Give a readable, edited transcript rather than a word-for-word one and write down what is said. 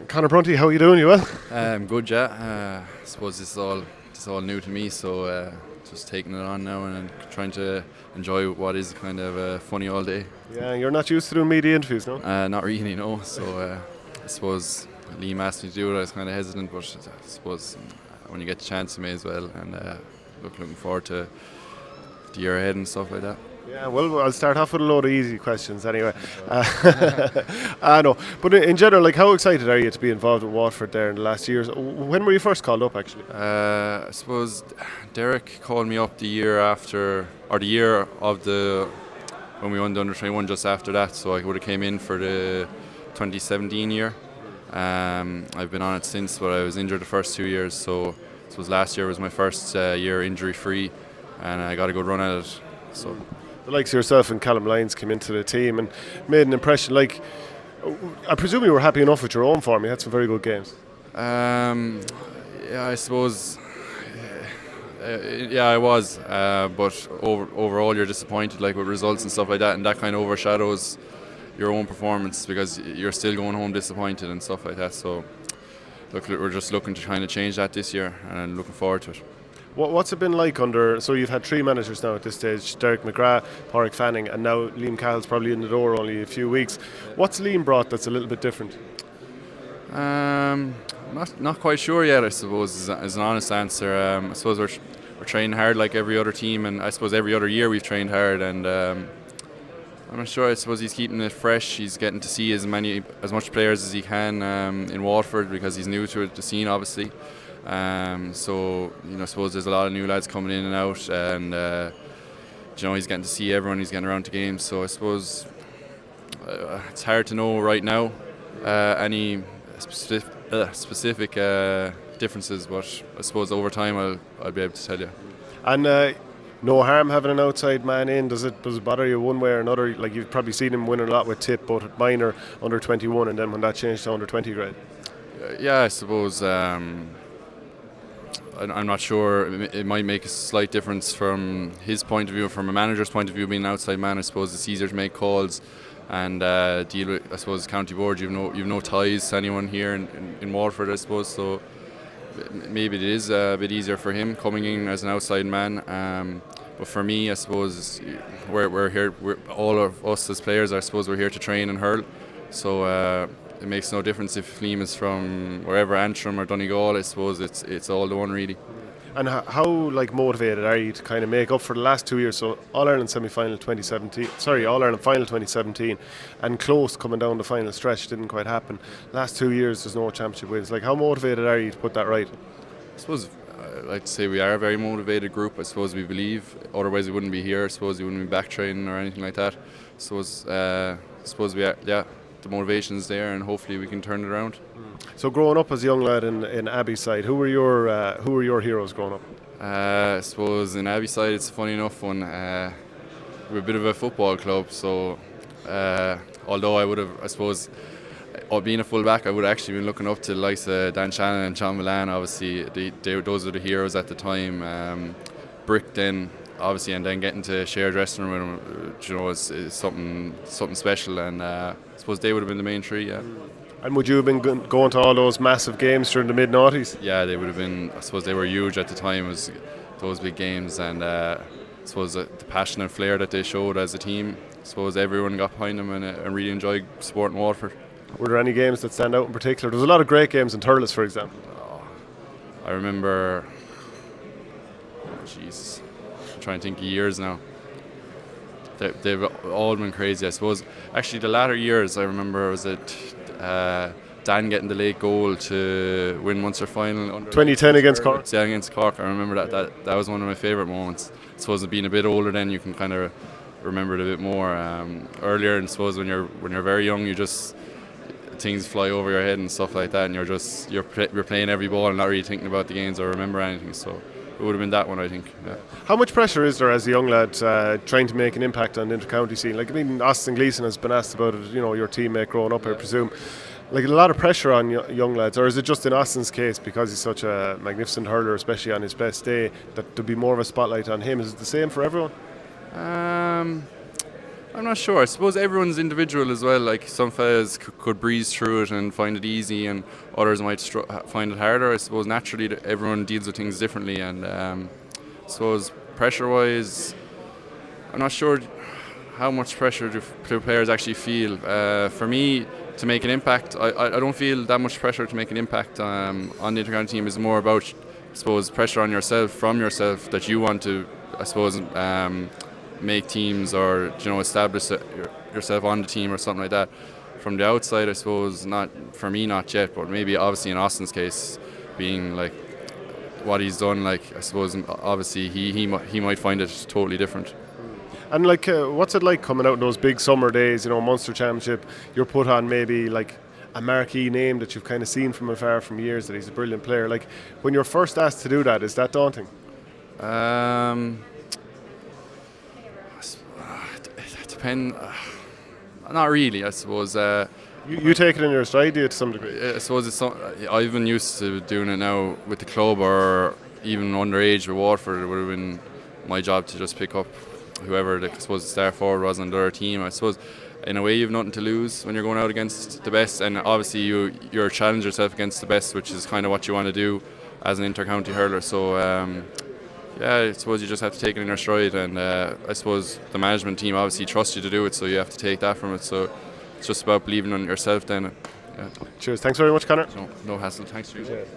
Conor Prunty, how are you doing? You well? Good, yeah. I suppose this is all new to me, so just taking it on now and trying to enjoy what is kind of funny all day. Yeah, you're not used to doing media interviews, no? Not really, no. So I suppose Liam asked me to do it. I was kind of hesitant, but I suppose when you get the chance, you may as well. And looking forward to the year ahead and stuff like that. Yeah, well, I'll start off with a load of easy questions anyway. I know, but in general, like, how excited are you to be involved with Waterford there in the last years? When were you first called up, actually? I suppose Derek called me up the year after, or the year of when we won the under-21, just after that. So I would have came in for the 2017 year. I've been on it since, but I was injured the first 2 years. So I suppose last year was my first year injury-free, and I got a good run at it. So. The likes of yourself and Callum Lyons came into the team and made an impression. Like, I presume you were happy enough with your own form. You had some very good games. Yeah, I suppose. Yeah, I was. But overall, you're disappointed, like with results and stuff like that, and that kind of overshadows your own performance because you're still going home disappointed and stuff like that. So, look, we're just looking to kind of change that this year, and looking forward to it. What's it been like under? So you've had 3 managers now at this stage: Derek McGrath, Pádraig Fanning, and now Liam Cahill's probably in the door only a few weeks. What's Liam brought that's a little bit different? Not quite sure yet, I suppose, is an honest answer. I suppose we're training hard like every other team, and I suppose every other year we've trained hard, and I'm not sure. I suppose he's keeping it fresh. He's getting to see as much players as he can in Waterford because he's new to the scene, obviously. So I suppose there's a lot of new lads coming in and out, and he's getting to see everyone. He's getting around to games. So I suppose it's hard to know right now any specific differences, but I suppose over time I'll be able to tell you. And no harm having an outside man in. Does it bother you one way or another? Like, you've probably seen him win a lot with Tip, both at minor, under 21, and then when that changed to under 20 grade. Yeah, I suppose. I'm not sure. It might make a slight difference from his point of view, from a manager's point of view, being an outside man. I suppose it's easier to make calls and deal with, I suppose, county board. You've no ties to anyone here in Waterford, I suppose. So maybe it is a bit easier for him coming in as an outside man. But for me, I suppose we're here. All of us as players, I suppose, we're here to train and hurl. So. It makes no difference if Liam is from wherever, Antrim or Donegal. I suppose it's all the one, really. And how motivated are you to kind of make up for the last 2 years? So All-Ireland semi-final 2017, All-Ireland final 2017, and close coming down the final stretch, didn't quite happen. Last 2 years there's no championship wins. Like, how motivated are you to put that right? I suppose I'd like to say we are a very motivated group. I suppose we believe, otherwise we wouldn't be here. I suppose we wouldn't be back training or anything like that. I suppose we are, yeah. The motivation's there, and hopefully we can turn it around. So, growing up as a young lad in Abbey's side, who were your heroes growing up? I suppose in Abbey's side, it's a funny enough one. We're a bit of a football club, so although I would have, I suppose, being a fullback, I would have actually been looking up to the likes of Dan Shannon and Sean Milan. Obviously, those are the heroes at the time. Brick then. Obviously, and then getting to share dressing room with them, is something special, and I suppose they would have been the main 3, yeah. And would you have been going to all those massive games during the mid-noughties? Yeah, they would have been. I suppose they were huge at the time, was those big games, and I suppose the passion and flair that they showed as a team, I suppose everyone got behind them and really enjoyed supporting Waterford. Were there any games that stand out in particular? There was a lot of great games in Thurles, for example. I remember, I'm trying to think of years now. They've all been crazy, I suppose. Actually, the latter years, I remember, was it Dan getting the late goal to win Munster final under 2010 against Cork. Yeah, against Cork. I remember that was one of my favourite moments. I suppose being a bit older then, you can kind of remember it a bit more. Earlier, I suppose when you're very young, you just things fly over your head and stuff like that, and you're playing every ball and not really thinking about the games or remember anything. So it would have been that one, I think. Yeah. How much pressure is there as a young lad trying to make an impact on the inter-county scene? Like, I mean, Austin Gleeson has been asked about it, your teammate growing up, I presume. Like, a lot of pressure on young lads, or is it just in Austin's case, because he's such a magnificent hurler, especially on his best day, that there'll be more of a spotlight on him? Is it the same for everyone? I'm not sure. I suppose everyone's individual as well. Like some fellas could breeze through it and find it easy, and others might find it harder. I suppose naturally everyone deals with things differently, and I suppose pressure-wise, I'm not sure how much pressure do players actually feel. For me, to make an impact, I don't feel that much pressure to make an impact on the intercounty team. Is more about, I suppose, pressure on yourself from yourself that you want to, I suppose, make teams or establish yourself on the team or something like that. From the outside, I suppose, not for me, not yet, but maybe obviously in Austin's case, being like what he's done, like I suppose obviously he might find it totally different. And like, what's it like coming out those big summer days? Munster Championship. You're put on maybe like a marquee name that you've kind of seen from afar from years that he's a brilliant player. Like when you're first asked to do that, is that daunting? It depends. Not really, I suppose. You take it in your stride, do you, to some degree? I suppose I've been used to doing it now with the club, or even underage with Waterford. It would have been my job to just pick up whoever I suppose the star forward was on the other team. I suppose in a way you've nothing to lose when you're going out against the best, and obviously you're challenge yourself against the best, which is kind of what you want to do as an inter-county hurler. So I suppose you just have to take it in your stride, and I suppose the management team obviously trusts you to do it, so you have to take that from it. So it's just about believing in yourself then. Cheers. Thanks very much, Conor. No hassle. Thanks to you. Cheers.